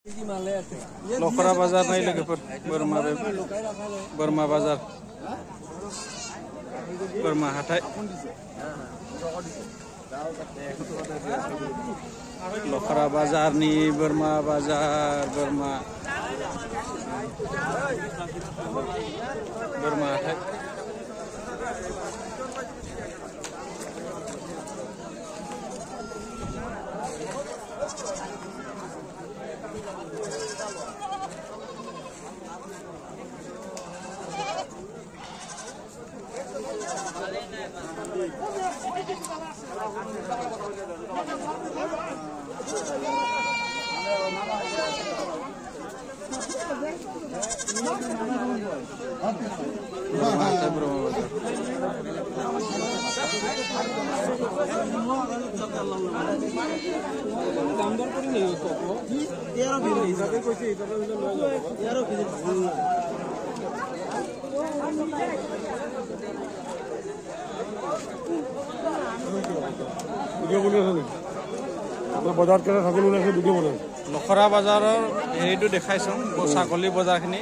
लखरा बाजार नाय लोगोफोर बोरमा बाजार बोरमा हाथाय लखरा बाजारनि बोरमा बाजार बोरमा हाथाय लखरा बाजाৰৰ হেৰিটো দেখাইছো ছাগলী বজাৰখিনি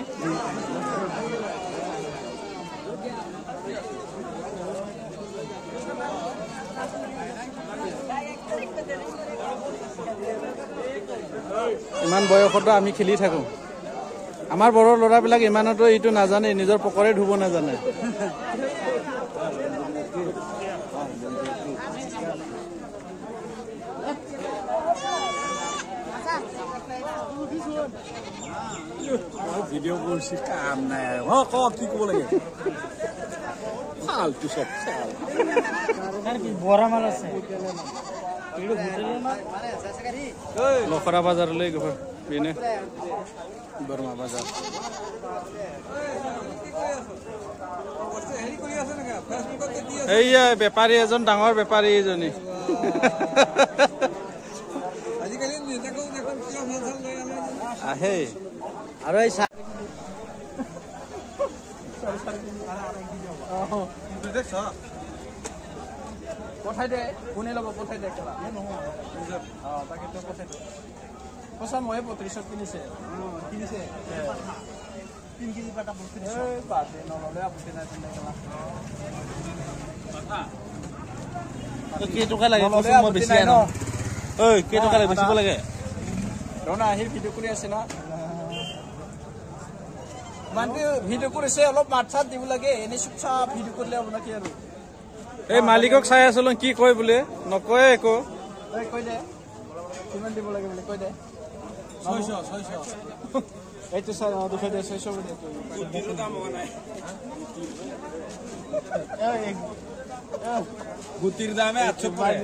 ইমান বয়সতো আমি খেলি থাকো আমাৰ বড় ল'ৰাবিলাক ইমানতো এইটো নাজানে নিজৰ পকৰে ধুব নাজানে ভিডিও করছি কাম নাই ক কি কব লাগে ফালতু সব চাল কি বড়া মাল আছে लखरा बाजारলৈ গ'ল বেনে বৰ্মা বাজাৰ এইয়া বেপাৰী এজন ডাঙৰ বেপাৰী এজনী আজিকালি নেতাকো দেখোন কিয় ভাল ভাল লৈ আহে আৰু এই দেখছ পঠাই দে কোনে ল'ব পঠাই দে কেলা তাকে তো পঠাই দে পইচা মই 35 কিনিছে কিনিছে 3 কেজি পাটা বস্তু দিছে বাদে নললে আপত্তি নাই তেনে কেলা কি টকা লাগে মই বেছি আনো ঐ কি টকা লাগে বেছিব লাগে ৰনা আহি ভিডিও কৰি আছে না মানে ভিডিও কৰিছে অলপ মাথা দিব লাগে এনে চুপচাপ ভিডিও কৰিলে হ'ব না কি আৰু এই মালিকক চাই আছলো কি কয় বুলে নকয় একো এই কই দে কিমান দিব লাগে বুলে কই দে 600 এইটো স্যার দুখে দে 600 বলে তো দিলো দাম হোৱা নাই এই গুটিৰ দামে 800 পৰে